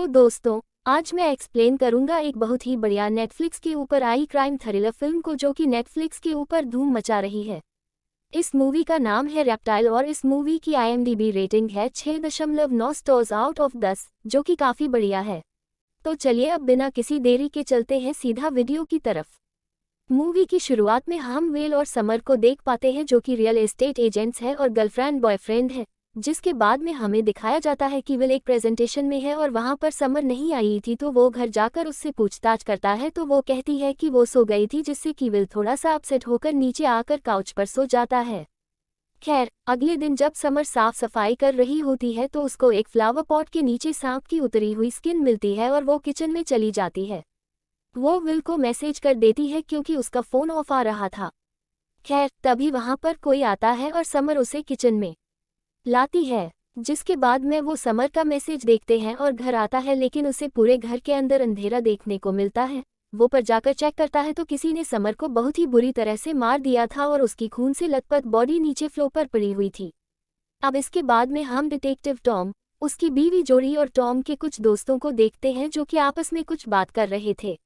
तो दोस्तों, आज मैं एक्सप्लेन करूंगा एक बहुत ही बढ़िया नेटफ्लिक्स के ऊपर आई क्राइम थ्रिलर फिल्म को जो कि नेटफ्लिक्स के ऊपर धूम मचा रही है। इस मूवी का नाम है रेप्टाइल और इस मूवी की IMDb रेटिंग है 6.9 स्टार्स आउट ऑफ 10, जो कि काफ़ी बढ़िया है। तो चलिए अब बिना किसी देरी के चलते हैं सीधा वीडियो की तरफ। मूवी की शुरुआत में हम वेल और समर को देख पाते हैं जो कि रियल एस्टेट एजेंट्स है और गर्लफ्रेंड बॉयफ्रेंड है, जिसके बाद में हमें दिखाया जाता है कि विल एक प्रेजेंटेशन में है और वहां पर समर नहीं आई थी तो वो घर जाकर उससे पूछताछ करता है तो वो कहती है कि वो सो गई थी, जिससे कि विल थोड़ा सा अपसेट होकर नीचे आकर काउच पर सो जाता है। खैर, अगले दिन जब समर साफ सफाई कर रही होती है तो उसको एक फ्लावर पॉट के नीचे सांप की उतरी हुई स्किन मिलती है और वो किचन में चली जाती है। वो विल को मैसेज कर देती है क्योंकि उसका फ़ोन ऑफ आ रहा था। खैर, तभी वहां पर कोई आता है और समर उसे किचन में लाती है, जिसके बाद में वो समर का मैसेज देखते हैं और घर आता है, लेकिन उसे पूरे घर के अंदर अंधेरा देखने को मिलता है। वो पर जाकर चेक करता है तो किसी ने समर को बहुत ही बुरी तरह से मार दिया था और उसकी खून से लथपथ बॉडी नीचे फ्लोर पर पड़ी हुई थी। अब इसके बाद में हम डिटेक्टिव टॉम, उसकी बीवी जोड़ी और टॉम के कुछ दोस्तों को देखते हैं जो कि आपस में कुछ बात कर रहे थे।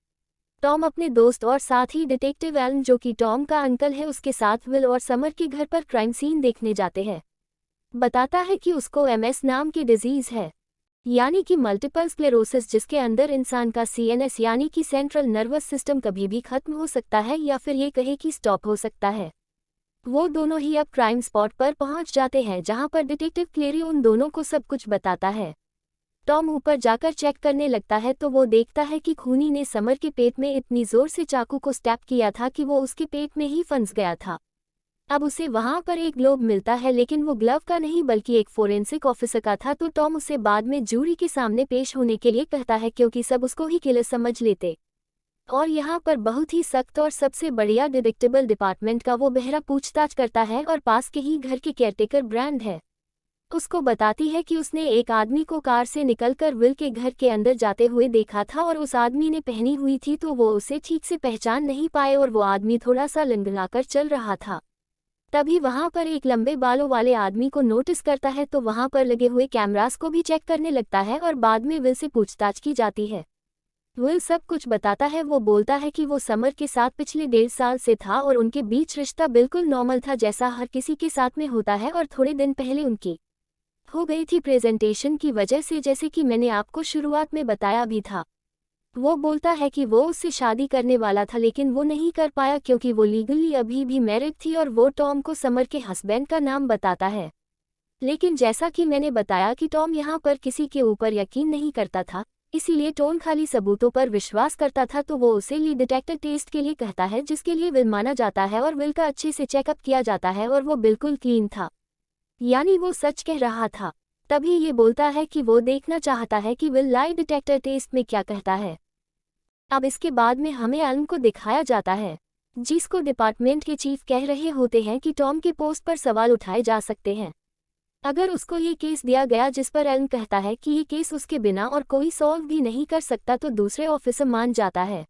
टॉम अपने दोस्त और साथ ही डिटेक्टिव एलन जो कि टॉम का अंकल है उसके साथ विल और समर के घर पर क्राइम सीन देखने जाते हैं। बताता है कि उसको MS नाम की डिजीज है, यानी कि मल्टीपल स्क्लेरोसिस, जिसके अंदर इंसान का CNS यानी कि सेंट्रल नर्वस सिस्टम कभी भी खत्म हो सकता है या फिर ये कहे कि स्टॉप हो सकता है। वो दोनों ही अब क्राइम स्पॉट पर पहुंच जाते हैं जहां पर डिटेक्टिव क्लेरी उन दोनों को सब कुछ बताता है। टॉम ऊपर जाकर चेक करने लगता है तो वो देखता है कि खूनी ने समर के पेट में इतनी जोर से चाकू को स्टैब किया था कि वो उसके पेट में ही फंस गया था। अब उसे वहां पर एक ग्लोव मिलता है, लेकिन वो ग्लव का नहीं बल्कि एक फोरेंसिक ऑफिसर का था। तो टॉम उसे बाद में जूरी के सामने पेश होने के लिए कहता है क्योंकि सब उसको ही किलर समझ लेते। और यहाँ पर बहुत ही सख्त और सबसे बढ़िया डिटेक्टिबल डिपार्टमेंट का वो बहरा पूछताछ करता है और पास के ही घर के केयरटेकर ब्रांड है, उसको बताती है कि उसने एक आदमी को कार से निकलकर विल के घर के अंदर जाते हुए देखा था और उस आदमी ने पहनी हुई थी तो वो उसे ठीक से पहचान नहीं पाए और वो आदमी थोड़ा सा लंगड़ाकर चल रहा था। तभी वहां पर एक लंबे बालों वाले आदमी को नोटिस करता है तो वहां पर लगे हुए कैमरास को भी चेक करने लगता है और बाद में विल से पूछताछ की जाती है। विल सब कुछ बताता है। वो बोलता है कि वो समर के साथ पिछले 1.5 साल से था और उनके बीच रिश्ता बिल्कुल नॉर्मल था जैसा हर किसी के साथ में होता है, और थोड़े दिन पहले उनकी हो गई थी प्रेजेंटेशन की वजह से, जैसे कि मैंने आपको शुरुआत में बताया भी था। वो बोलता है कि वो उससे शादी करने वाला था लेकिन वो नहीं कर पाया क्योंकि वो लीगली अभी भी मैरिड थी, और वो टॉम को समर के हस्बैंड का नाम बताता है। लेकिन जैसा कि मैंने बताया कि टॉम यहाँ पर किसी के ऊपर यकीन नहीं करता था, इसीलिए टॉम खाली सबूतों पर विश्वास करता था। तो वो उसे ली डिटेक्टर टेस्ट के लिए कहता है जिसके लिए विल माना जाता है और विल का अच्छे से चेकअप किया जाता है और वो बिल्कुल क्लीन था, यानी वो सच कह रहा था। तभी ये बोलता है कि वो देखना चाहता है कि विल लाई डिटेक्टर टेस्ट में क्या कहता है। अब इसके बाद में हमें एलन को दिखाया जाता है, जिसको डिपार्टमेंट के चीफ कह रहे होते हैं कि टॉम के पोस्ट पर सवाल उठाए जा सकते हैं अगर उसको ये केस दिया गया, जिस पर एलन कहता है कि ये केस उसके बिना और कोई सॉल्व भी नहीं कर सकता। तो दूसरे ऑफिसर मान जाता है,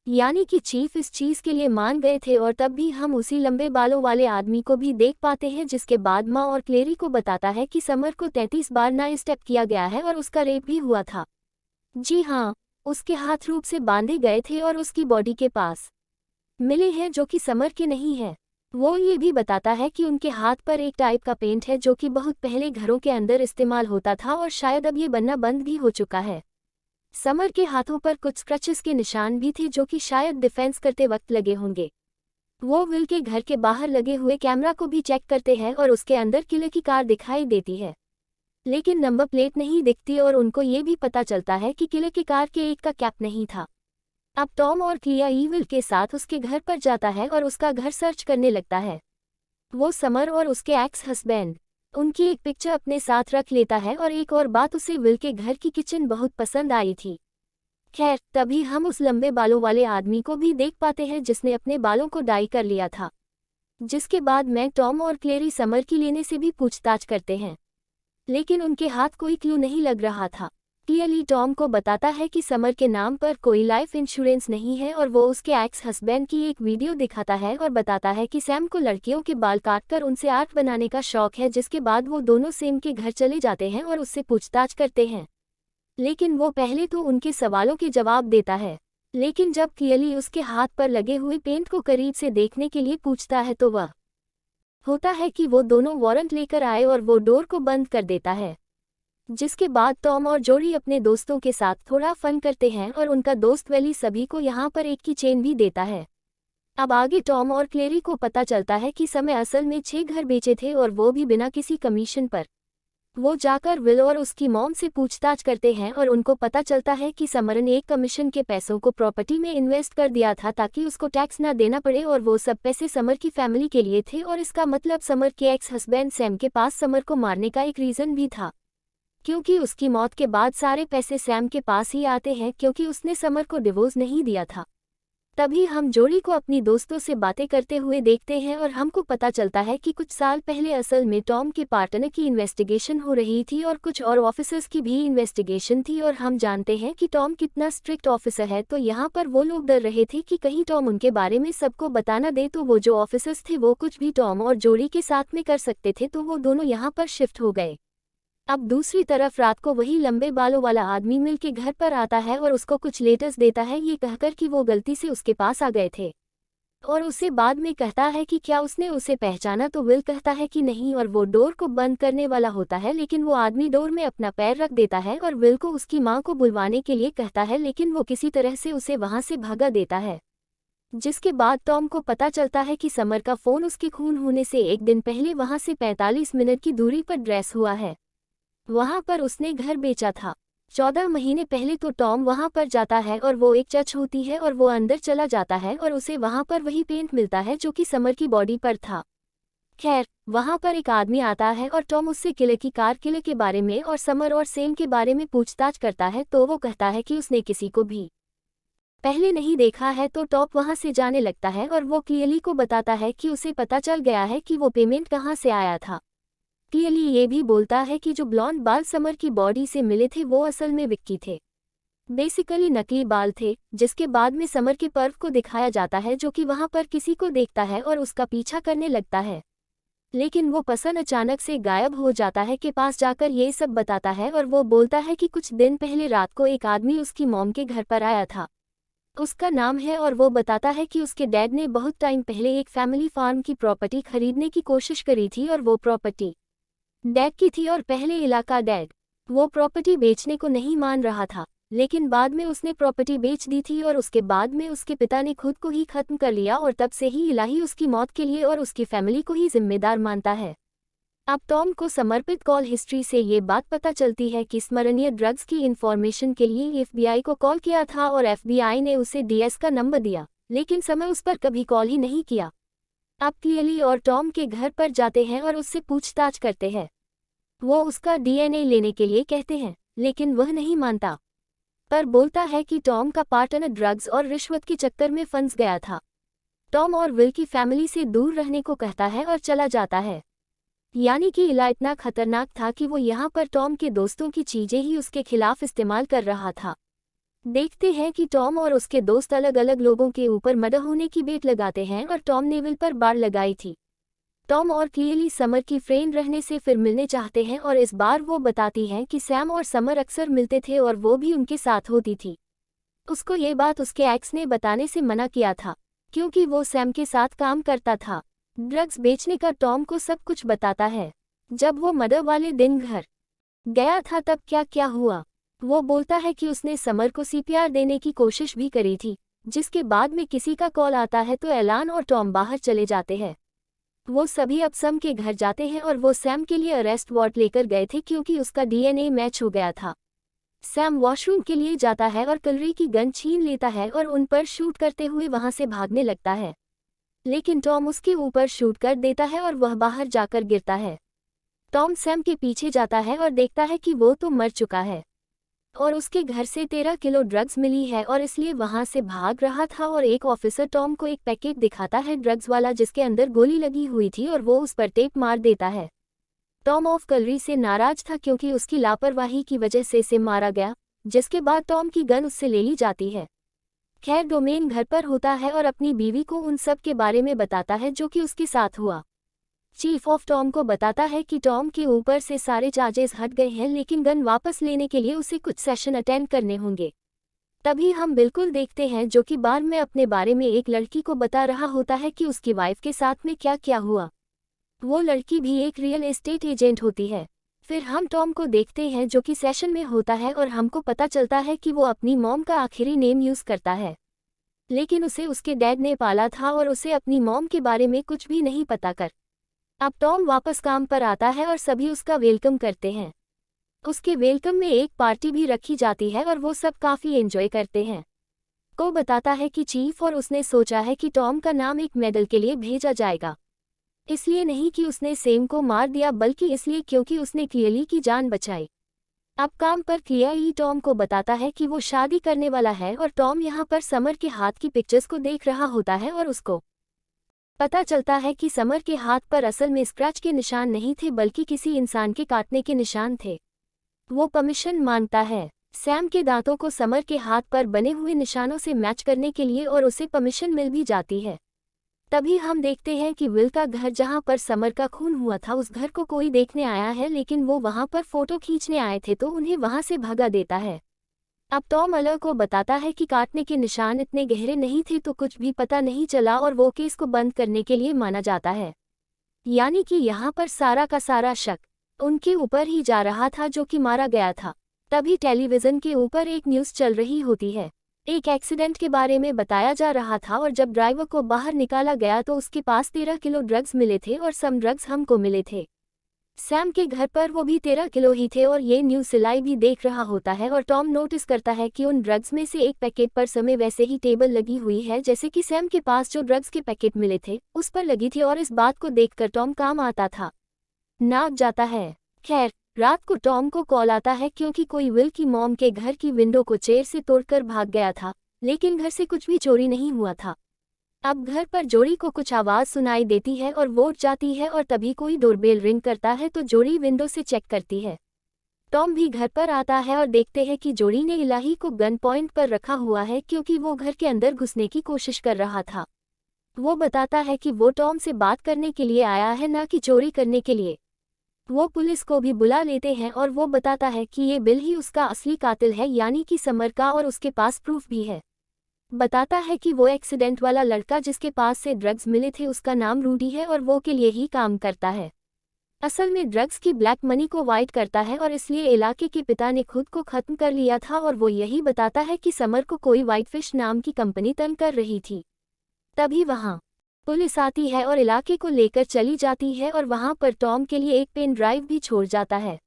यानी कि चीफ इस चीज के लिए मान गए थे। और तब भी हम उसी लंबे बालों वाले आदमी को भी देख पाते हैं, जिसके बाद माँ और क्लेरी को बताता है कि समर को 33 बार ना स्टेप किया गया है और उसका रेप भी हुआ था। जी हाँ, उसके हाथ रूप से बांधे गए थे और उसकी बॉडी के पास मिले हैं जो कि समर के नहीं है। वो ये भी बताता है कि उनके हाथ पर एक टाइप का पेंट है जो कि बहुत पहले घरों के अंदर इस्तेमाल होता था और शायद अब ये बनना बंद भी हो चुका है। समर के हाथों पर कुछ स्क्रैचेस के निशान भी थे जो कि शायद डिफेंस करते वक्त लगे होंगे। वो विल के घर के बाहर लगे हुए कैमरा को भी चेक करते हैं और उसके अंदर किलर की कार दिखाई देती है, लेकिन नंबर प्लेट नहीं दिखती और उनको ये भी पता चलता है कि किलर की कार के एक का कैप नहीं था। अब टॉम और क्लिया विल के साथ उसके घर पर जाता है और उसका घर सर्च करने लगता है। वो समर और उसके एक्स हस्बैंड उनकी एक पिक्चर अपने साथ रख लेता है और एक और बात, उसे विल के घर की किचन बहुत पसंद आई थी। खैर, तभी हम उस लंबे बालों वाले आदमी को भी देख पाते हैं जिसने अपने बालों को डाई कर लिया था, जिसके बाद मैं टॉम और क्लेरी समर की लेने से भी पूछताछ करते हैं, लेकिन उनके हाथ कोई क्लू नहीं लग रहा था। क्लियरली टॉम को बताता है कि समर के नाम पर कोई लाइफ इंश्योरेंस नहीं है और वो उसके एक्स हस्बैंड की एक वीडियो दिखाता है और बताता है कि सैम को लड़कियों के बाल काटकर उनसे आर्ट बनाने का शौक है, जिसके बाद वो दोनों सैम के घर चले जाते हैं और उससे पूछताछ करते हैं। लेकिन वो पहले तो उनके सवालों के जवाब देता है। लेकिन जब क्लियरली उसके हाथ पर लगे हुए पेंट को करीब से देखने के लिए पूछता है तो वह होता है कि वो दोनों वारंट लेकर आए और वो डोर को बंद कर देता है। जिसके बाद टॉम और जोरी अपने दोस्तों के साथ थोड़ा फन करते हैं और उनका दोस्त वेली सभी को यहाँ पर एक की चेन भी देता है। अब आगे टॉम और क्लेरी को पता चलता है कि समय असल में 6 घर बेचे थे और वो भी बिना किसी कमीशन पर। वो जाकर विल और उसकी मॉम से पूछताछ करते हैं और उनको पता चलता है कि समर ने एक कमीशन के पैसों को प्रॉपर्टी में इन्वेस्ट कर दिया था ताकि उसको टैक्स ना देना पड़े और वो सब पैसे समर की फैमिली के लिए थे और इसका मतलब समर के एक्स हस्बैंड सैम के पास समर को मारने का एक रीज़न भी था, क्योंकि उसकी मौत के बाद सारे पैसे सैम के पास ही आते हैं क्योंकि उसने समर को डिवोर्स नहीं दिया था। तभी हम जोड़ी को अपनी दोस्तों से बातें करते हुए देखते हैं और हमको पता चलता है कि कुछ साल पहले असल में टॉम के पार्टनर की इन्वेस्टिगेशन हो रही थी और कुछ और ऑफिसर्स की भी इन्वेस्टिगेशन थी और हम जानते हैं कि टॉम कितना स्ट्रिक्ट ऑफिसर है। तो यहाँ पर वो लोग डर रहे थे कि कहीं टॉम उनके बारे में सबको बताना दे, तो वो जो ऑफिसर्स थे वो कुछ भी टॉम और जोड़ी के साथ में कर सकते थे, तो वो दोनों यहाँ पर शिफ्ट हो गए। अब दूसरी तरफ रात को वही लंबे बालों वाला आदमी मिल के घर पर आता है और उसको कुछ लेटर्स देता है ये कहकर कि वो गलती से उसके पास आ गए थे, और उसे बाद में कहता है कि क्या उसने उसे पहचाना, तो विल कहता है कि नहीं और वो डोर को बंद करने वाला होता है, लेकिन वो आदमी डोर में अपना पैर रख देता है और विल को उसकी माँ को बुलवाने के लिए कहता है, लेकिन वो किसी तरह से उसे वहाँ से भगा देता है। जिसके बाद टॉम को पता चलता है कि समर का फ़ोन उसके खून होने से एक दिन पहले वहाँ से 45 मिनट की दूरी पर ड्रेस हुआ है। वहाँ पर उसने घर बेचा था 14 महीने पहले। तो टॉम वहाँ पर जाता है और वो एक चर्च होती है और वो अंदर चला जाता है और उसे वहाँ पर वही पेंट मिलता है जो कि समर की बॉडी पर था। खैर, वहाँ पर एक आदमी आता है और टॉम उससे किले की कार किले के बारे में और समर और सेम के बारे में पूछताछ करता है, तो वो कहता है कि उसने किसी को भी पहले नहीं देखा है। तो टॉप वहाँ से जाने लगता है और वो क्लियरली को बताता है कि उसे पता चल गया है कि वो पेमेंट कहाँ से आया था। क्लियरली ये भी बोलता है कि जो ब्लॉन्ड बाल समर की बॉडी से मिले थे वो असल में विक्की थे, बेसिकली नकली बाल थे। जिसके बाद में समर के पर्व को दिखाया जाता है जो कि वहाँ पर किसी को देखता है और उसका पीछा करने लगता है, लेकिन वो पर्सन अचानक से गायब हो जाता है के पास जाकर ये सब बताता है और वो बोलता है कि कुछ दिन पहले रात को एक आदमी उसकी मॉम के घर पर आया था, उसका नाम है, और वो बताता है कि उसके डैड ने बहुत टाइम पहले एक फैमिली फार्म की प्रॉपर्टी खरीदने की कोशिश करी थी और वो प्रॉपर्टी डैड की थी और पहले इलाका डैड वो प्रॉपर्टी बेचने को नहीं मान रहा था, लेकिन बाद में उसने प्रॉपर्टी बेच दी थी और उसके बाद में उसके पिता ने खुद को ही खत्म कर लिया और तब से ही इलाही उसकी मौत के लिए और उसकी फैमिली को ही जिम्मेदार मानता है। अब टॉम को समर्पित कॉल हिस्ट्री से ये बात पता चलती है कि स्मरणीय ड्रग्स की इंफॉर्मेशन के लिए FBI को कॉल किया था और FBI ने उसे DS का नंबर दिया, लेकिन समय उस पर कभी कॉल ही नहीं किया। अब क्लियरली और टॉम के घर पर जाते हैं और उससे पूछताछ करते हैं। वो उसका DNA लेने के लिए कहते हैं, लेकिन वह नहीं मानता, पर बोलता है कि टॉम का पार्टनर ड्रग्स और रिश्वत के चक्कर में फंस गया था। टॉम और विल की फैमिली से दूर रहने को कहता है और चला जाता है, यानी कि इला इतना खतरनाक था कि वो यहाँ पर टॉम के दोस्तों की चीज़ें ही उसके खिलाफ इस्तेमाल कर रहा था। देखते हैं कि टॉम और उसके दोस्त अलग अलग लोगों के ऊपर मर्डर होने की बेट लगाते हैं और टॉम ने विल पर बाड़ लगाई थी। टॉम और क्लियरली समर की फ्रेंड रहने से फिर मिलने चाहते हैं और इस बार वो बताती हैं कि सैम और समर अक्सर मिलते थे और वो भी उनके साथ होती थी। उसको ये बात उसके एक्स ने बताने से मना किया था क्योंकि वो सैम के साथ काम करता था। ड्रग्स बेचने का टॉम को सब कुछ बताता है। जब वो मर्डर वाले दिन घर गया था तब क्या क्या हुआ। वो बोलता है कि उसने समर को CPR देने की कोशिश भी करी थी, जिसके बाद में किसी का कॉल आता है तो एलान और टॉम बाहर चले जाते हैं। वो सभी अब सैम के घर जाते हैं और वो सैम के लिए अरेस्ट वारंट लेकर गए थे क्योंकि उसका DNA मैच हो गया था। सैम वॉशरूम के लिए जाता है और कलरी की गन छीन लेता है और उन पर शूट करते हुए वहां से भागने लगता है, लेकिन टॉम उसके ऊपर शूट कर देता है और वह बाहर जाकर गिरता है। टॉम सैम के पीछे जाता है और देखता है कि वो तो मर चुका है और उसके घर से 13 किलो ड्रग्स मिली है और इसलिए वहां से भाग रहा था। और एक ऑफिसर टॉम को एक पैकेट दिखाता है ड्रग्स वाला जिसके अंदर गोली लगी हुई थी और वो उस पर टेप मार देता है। टॉम ऑफ कलरी से नाराज था क्योंकि उसकी लापरवाही की वजह से मारा गया, जिसके बाद टॉम की गन उससे ले ली जाती है। खैर, डोमेन घर पर होता है और अपनी बीवी को उन सब के बारे में बताता है जो कि उसके साथ हुआ। चीफ ऑफ टॉम को बताता है कि टॉम के ऊपर से सारे चार्जेस हट गए हैं, लेकिन गन वापस लेने के लिए उसे कुछ सेशन अटेंड करने होंगे। तभी हम बिल्कुल देखते हैं जो कि बार में अपने बारे में एक लड़की को बता रहा होता है कि उसकी वाइफ के साथ में क्या क्या हुआ। वो लड़की भी एक रियल एस्टेट एजेंट होती है। फिर हम टॉम को देखते हैं जो कि सेशन में होता है और हमको पता चलता है कि वो अपनी मॉम का आखिरी नेम यूज़ करता है, लेकिन उसे उसके डैड ने पाला था और उसे अपनी मॉम के बारे में कुछ भी नहीं पता कर। अब टॉम वापस काम पर आता है और सभी उसका वेलकम करते हैं। उसके वेलकम में एक पार्टी भी रखी जाती है और वो सब काफ़ी एंजॉय करते हैं। को बताता है कि चीफ और उसने सोचा है कि टॉम का नाम एक मेडल के लिए भेजा जाएगा, इसलिए नहीं कि उसने सेम को मार दिया, बल्कि इसलिए क्योंकि उसने क्लियली की जान बचाई। अब काम पर क्लियली टॉम को बताता है कि वो शादी करने वाला है और टॉम यहाँ पर समर के हाथ की पिक्चर्स को देख रहा होता है और उसको पता चलता है कि समर के हाथ पर असल में स्क्रैच के निशान नहीं थे, बल्कि किसी इंसान के काटने के निशान थे। वो परमिशन मांगता है सैम के दांतों को समर के हाथ पर बने हुए निशानों से मैच करने के लिए और उसे परमिशन मिल भी जाती है। तभी हम देखते हैं कि विल का घर जहां पर समर का खून हुआ था, उस घर को कोई देखने आया है, लेकिन वो वहां पर फोटो खींचने आए थे तो उन्हें वहां से भगा देता है। अब टॉम अलर को बताता है कि काटने के निशान इतने गहरे नहीं थे तो कुछ भी पता नहीं चला और वो केस को बंद करने के लिए माना जाता है। यानी कि यहाँ पर सारा का सारा शक उनके ऊपर ही जा रहा था जो कि मारा गया था। तभी टेलीविज़न के ऊपर एक न्यूज़ चल रही होती है। एक एक्सीडेंट के बारे में बताया जा रहा था और जब ड्राइवर को बाहर निकाला गया तो उसके पास 13 किलो ड्रग्स मिले थे और सम ड्रग्स हमको मिले थे। सैम के घर पर वो भी 13 किलो ही थे और ये न्यूज़ सिलाई भी देख रहा होता है और टॉम नोटिस करता है कि उन ड्रग्स में से एक पैकेट पर समय वैसे ही टेबल लगी हुई है जैसे कि सैम के पास जो ड्रग्स के पैकेट मिले थे उस पर लगी थी, और इस बात को देखकर टॉम काम आता था नाक जाता है। खैर, रात को टॉम को कॉल आता है क्योंकि कोई विल की मॉम के घर की विंडो को चेयर से तोड़कर भाग गया था, लेकिन घर से कुछ भी चोरी नहीं हुआ था। अब घर पर जोड़ी को कुछ आवाज़ सुनाई देती है और वो उठ जाती है और तभी कोई डोरबेल रिंग करता है तो जोड़ी विंडो से चेक करती है। टॉम भी घर पर आता है और देखते हैं कि जोड़ी ने इलाही को गन पॉइंट पर रखा हुआ है क्योंकि वो घर के अंदर घुसने की कोशिश कर रहा था। वो बताता है कि वो टॉम से बात करने के लिए आया है, ना कि चोरी करने के लिए। वो पुलिस को भी बुला लेते हैं और वो बताता है कि ये बिल ही उसका असली कातिल है, यानी कि समर का, और उसके पास प्रूफ भी है। बताता है कि वो एक्सीडेंट वाला लड़का जिसके पास से ड्रग्स मिले थे उसका नाम रूडी है और वो के लिए ही काम करता है। असल में ड्रग्स की ब्लैक मनी को वाइट करता है और इसलिए इलाके के पिता ने खुद को खत्म कर लिया था, और वो यही बताता है कि समर को कोई व्हाइट फिश नाम की कंपनी तंग कर रही थी। तभी वहाँ पुलिस आती है और इलाके को लेकर चली जाती है और वहाँ पर टॉम के लिए एक पेन ड्राइव भी छोड़ जाता है।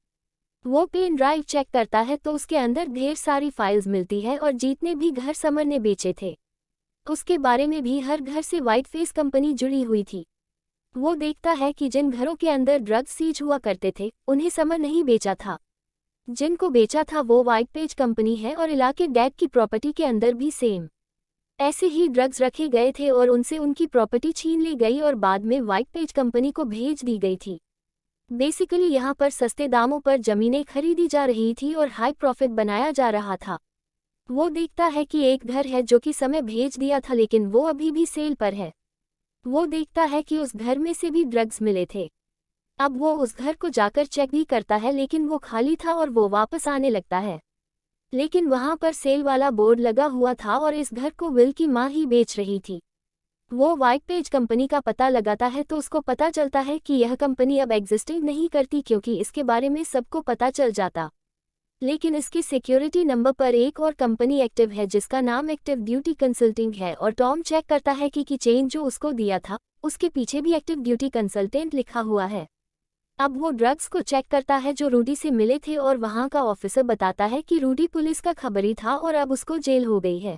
वो पेन ड्राइव चेक करता है तो उसके अंदर ढेर सारी फाइल्स मिलती है और जितने भी घर समर ने बेचे थे उसके बारे में भी हर घर से व्हाइट फेस कंपनी जुड़ी हुई थी। वो देखता है कि जिन घरों के अंदर ड्रग्स सीज हुआ करते थे उन्हें समर नहीं बेचा था, जिनको बेचा था वो व्हाइट पेज कंपनी है, और इलाके डैड की प्रॉपर्टी के अंदर भी सेम ऐसे ही ड्रग्स रखे गए थे और उनसे उनकी प्रॉपर्टी छीन ली गई और बाद में व्हाइट पेज कंपनी को भेज दी गई थी। बेसिकली यहाँ पर सस्ते दामों पर ज़मीनें खरीदी जा रही थी और हाई प्रॉफिट बनाया जा रहा था। वो देखता है कि एक घर है जो कि समय भेज दिया था लेकिन वो अभी भी सेल पर है। वो देखता है कि उस घर में से भी ड्रग्स मिले थे। अब वो उस घर को जाकर चेक भी करता है लेकिन वो खाली था और वो वापस आने लगता है, लेकिन वहाँ पर सेल वाला बोर्ड लगा हुआ था और इस घर को विल की माँ ही बेच रही थी। वो व्हाइट पेज कंपनी का पता लगाता है तो उसको पता चलता है कि यह कंपनी अब एग्जिस्टिंग नहीं करती क्योंकि इसके बारे में सबको पता चल जाता। लेकिन इसके सिक्योरिटी नंबर पर एक और कंपनी एक्टिव है जिसका नाम एक्टिव ड्यूटी कंसल्टिंग है, और टॉम चेक करता है कि चेन जो उसको दिया था उसके पीछे भी एक्टिव ड्यूटी कंसल्टेंट लिखा हुआ है। अब वो ड्रग्स को चेक करता है जो रूडी से मिले थे और वहाँ का ऑफिसर बताता है कि रूडी पुलिस का खबरी था और अब उसको जेल हो गई है।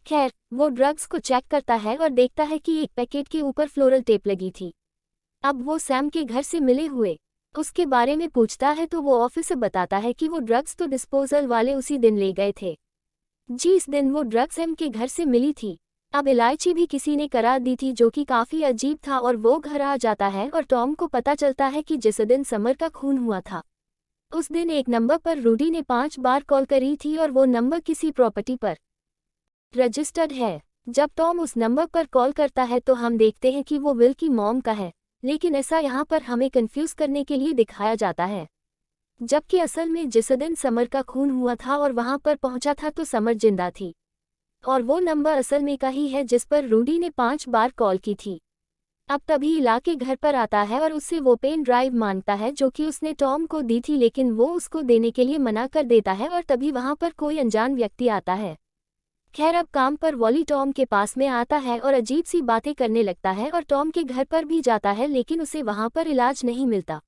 खैर, वो ड्रग्स को चेक करता है और देखता है कि एक पैकेट के ऊपर फ्लोरल टेप लगी थी। अब वो सैम के घर से मिले हुए उसके बारे में पूछता है तो वो ऑफिसर बताता है कि वो ड्रग्स तो डिस्पोजल वाले उसी दिन ले गए थे। जिस दिन वो ड्रग्स सैम के घर से मिली थी, अब इलायची भी किसी ने करा दी थी जो कि काफ़ी अजीब था, और वो घर आ जाता है और टॉम को पता चलता है कि जिस दिन समर का खून हुआ था उस दिन एक नंबर पर रूडी ने 5 बार कॉल करी थी और वो नंबर किसी प्रॉपर्टी पर रजिस्टर्ड है। जब टॉम उस नंबर पर कॉल करता है तो हम देखते हैं कि वो विल की मॉम का है, लेकिन ऐसा यहाँ पर हमें कंफ्यूज करने के लिए दिखाया जाता है, जबकि असल में जिस दिन समर का खून हुआ था और वहां पर पहुंचा था तो समर जिंदा थी, और वो नंबर असल में का ही है जिस पर रूडी ने 5 बार कॉल की थी। अब तभी इलाके घर पर आता है और उससे वो पेन ड्राइव मांगता है जो कि उसने टॉम को दी थी, लेकिन वो उसको देने के लिए मना कर देता है और तभी वहां पर कोई अनजान व्यक्ति आता है। खैर अब काम पर वॉली टॉम के पास में आता है और अजीब सी बातें करने लगता है और टॉम के घर पर भी जाता है, लेकिन उसे वहां पर इलाज नहीं मिलता।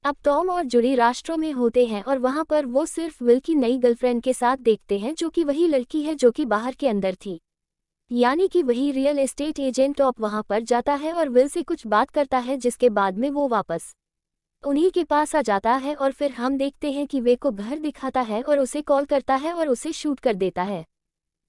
अब टॉम और जुड़ी राष्ट्रों में होते हैं और वहां पर वो सिर्फ विल की नई गर्लफ्रेंड के साथ देखते हैं, जो कि वही लड़की है जो कि बाहर के अंदर थी, यानी कि वही रियल एस्टेट एजेंट। टॉम वहां पर जाता है और विल से कुछ बात करता है, जिसके बाद में वो वापस उन्हीं के पास आ जाता है और फिर हम देखते हैं कि वे को घर दिखाता है और उसे कॉल करता है और उसे शूट कर देता है,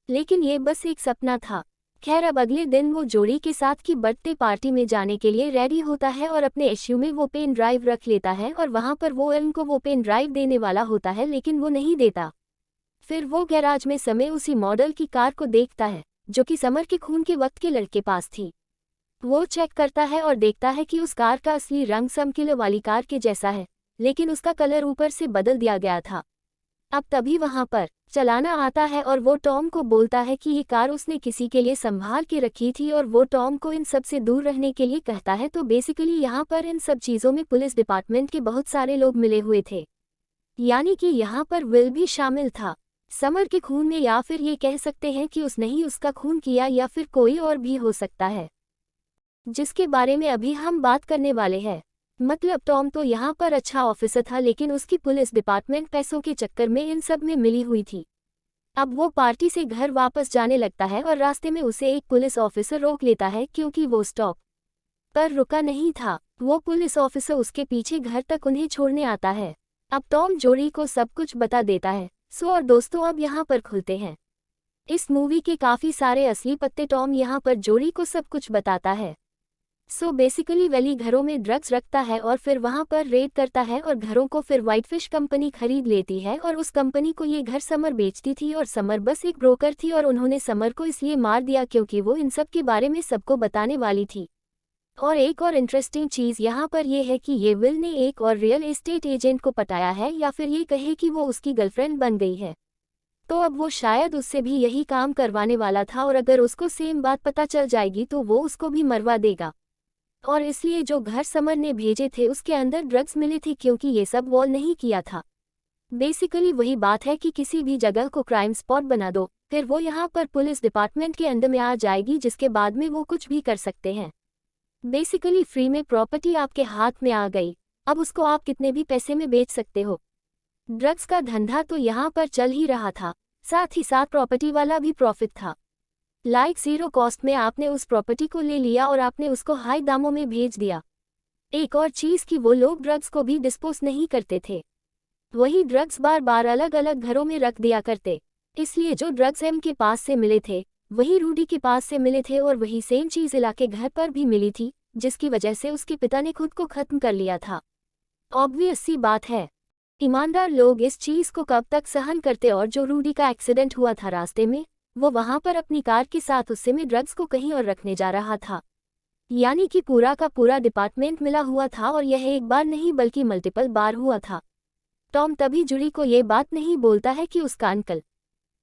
लेकिन ये बस एक सपना था। खैर अब अगले दिन वो जोड़ी के साथ की बर्थडे पार्टी में जाने के लिए रेडी होता है और अपने इश्यू में वो पेन ड्राइव रख लेता है और वहां पर वो एलन को वो पेन ड्राइव देने वाला होता है, लेकिन वो नहीं देता। फिर वो गैराज में समय उसी मॉडल की कार को देखता है जो कि समर के खून के वक्त के लड़के पास थी। वो चेक करता है और देखता है कि उस कार का असली रंग सम किलर वाली कार के जैसा है, लेकिन उसका कलर ऊपर से बदल दिया गया था। अब तभी वहां पर चलाना आता है और वो टॉम को बोलता है कि ये कार उसने किसी के लिए संभाल के रखी थी और वो टॉम को इन सब से दूर रहने के लिए कहता है। तो बेसिकली यहाँ पर इन सब चीज़ों में पुलिस डिपार्टमेंट के बहुत सारे लोग मिले हुए थे, यानी कि यहाँ पर विल भी शामिल था समर के खून में, या फिर ये कह सकते हैं कि उसने ही उसका खून किया या फिर कोई और भी हो सकता है, जिसके बारे में अभी हम बात करने वाले हैं। मतलब टॉम तो यहाँ पर अच्छा ऑफिसर था, लेकिन उसकी पुलिस डिपार्टमेंट पैसों के चक्कर में इन सब में मिली हुई थी। अब वो पार्टी से घर वापस जाने लगता है और रास्ते में उसे एक पुलिस ऑफिसर रोक लेता है, क्योंकि वो स्टॉप पर रुका नहीं था। वो पुलिस ऑफिसर उसके पीछे घर तक उन्हें छोड़ने आता है। अब टॉम जोड़ी को सब कुछ बता देता है। और दोस्तों अब यहाँ पर खुलते हैं इस मूवी के काफ़ी सारे असली पत्ते। टॉम यहाँ पर जोड़ी को सब कुछ बताता है। बेसिकली वैली घरों में ड्रग्स रखता है और फिर वहां पर रेड करता है और घरों को फिर व्हाइटफिश कंपनी खरीद लेती है और उस कंपनी को ये घर समर बेचती थी और समर बस एक ब्रोकर थी और उन्होंने समर को इसलिए मार दिया क्योंकि वो इन सब के बारे में सबको बताने वाली थी। और एक और इंटरेस्टिंग चीज़ यहाँ पर यह है कि ये विल ने एक और रियल एस्टेट एजेंट को पटाया है, या फिर ये कहे कि वो उसकी गर्लफ्रेंड बन गई है। तो अब वो शायद उससे भी यही काम करवाने वाला था और अगर उसको सेम बात पता चल जाएगी तो वो उसको भी मरवा देगा। और इसलिए जो घर समर ने भेजे थे उसके अंदर ड्रग्स मिले थे, क्योंकि ये सब वॉल नहीं किया था। बेसिकली वही बात है कि किसी भी जगह को क्राइम स्पॉट बना दो, फिर वो यहाँ पर पुलिस डिपार्टमेंट के अंडर में आ जाएगी, जिसके बाद में वो कुछ भी कर सकते हैं। बेसिकली फ्री में प्रॉपर्टी आपके हाथ में आ गई, अब उसको आप कितने भी पैसे में बेच सकते हो। ड्रग्स का धंधा तो यहाँ पर चल ही रहा था, साथ ही साथ प्रॉपर्टी वाला भी प्रॉफिट था। लाइक जीरो कॉस्ट में आपने उस प्रॉपर्टी को ले लिया और आपने उसको हाई दामों में भेज दिया। एक और चीज़ कि वो लोग ड्रग्स को भी डिस्पोज नहीं करते थे, वही ड्रग्स बार बार अलग अलग घरों में रख दिया करते। इसलिए जो ड्रग्स एम के पास से मिले थे वही रूडी के पास से मिले थे और वही सेम चीज़ इलाके घर पर भी मिली थी, जिसकी वजह से उसके पिता ने खुद को खत्म कर लिया था। ऑब्वियस सी बात है, ईमानदार लोग इस चीज़ को कब तक सहन करते। और जो रूडी का एक्सीडेंट हुआ था रास्ते में, वो वहां पर अपनी कार के साथ उससे में ड्रग्स को कहीं और रखने जा रहा था, यानी कि पूरा का पूरा डिपार्टमेंट मिला हुआ था और यह एक बार नहीं बल्कि मल्टीपल बार हुआ था। टॉम तभी जुड़ी को ये बात नहीं बोलता है कि उसका अंकल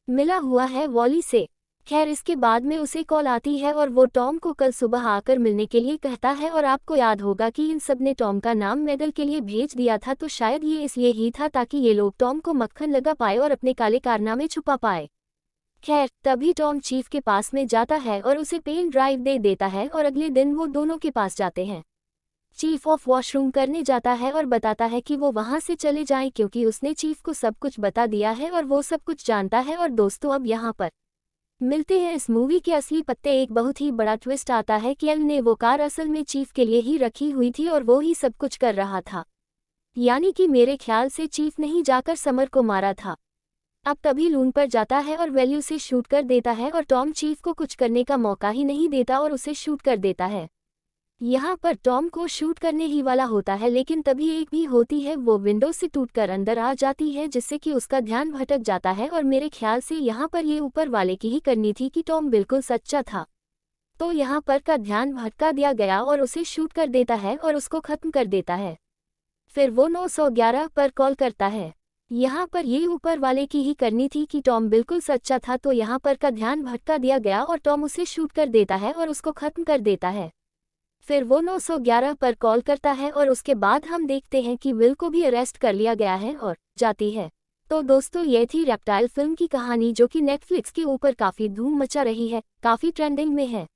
मिला हुआ है वॉली से। खैर इसके बाद में उसे कॉल आती है और वो टॉम को कल सुबह आकर मिलने के लिए कहता है। और आपको याद होगा कि इन सब ने टॉम का नाम मेडल के लिए भेज दिया था, तो शायद ये इसलिए ही था ताकि ये लोग टॉम को मक्खन लगा पाए और अपने काले कारनामे छुपा पाए। खैर तभी टॉम चीफ के पास में जाता है और उसे पेन ड्राइव दे देता है और अगले दिन वो दोनों के पास जाते हैं। चीफ ऑफ वॉशरूम करने जाता है और बताता है कि वो वहां से चले जाएं क्योंकि उसने चीफ को सब कुछ बता दिया है और वो सब कुछ जानता है। और दोस्तों अब यहाँ पर मिलते हैं इस मूवी के असली पत्ते। एक बहुत ही बड़ा ट्विस्ट आता है कि एल ने वो कार असल में चीफ के लिए ही रखी हुई थी और वो ही सब कुछ कर रहा था, यानी कि मेरे ख्याल से चीफ ने ही जाकर समर को मारा था। अब तभी लून पर जाता है और वैल्यू से शूट कर देता है और टॉम चीफ को कुछ करने का मौका ही नहीं देता और उसे शूट कर देता है। यहाँ पर टॉम को शूट करने ही वाला होता है, लेकिन तभी एक भी होती है वो विंडो से टूटकर अंदर आ जाती है, जिससे कि उसका ध्यान भटक जाता है। और मेरे ख्याल से यहाँ पर ये ऊपर वाले की ही करनी थी कि टॉम बिल्कुल सच्चा था। तो यहाँ पर का ध्यान भटका दिया गया और उसे शूट कर देता है और उसको खत्म कर देता है। फिर वो 911 पर कॉल करता है। यहाँ पर ये ऊपर वाले की ही करनी थी कि टॉम बिल्कुल सच्चा था, तो यहाँ पर का ध्यान भटका दिया गया और टॉम उसे शूट कर देता है और उसको खत्म कर देता है। फिर वो 911 पर कॉल करता है और उसके बाद हम देखते हैं कि विल को भी अरेस्ट कर लिया गया है और जाती है। तो दोस्तों, ये थी रेप्टाइल फिल्म की कहानी, जो कि नेटफ्लिक्स के ऊपर काफ़ी धूम मचा रही है, काफ़ी ट्रेंडिंग में है।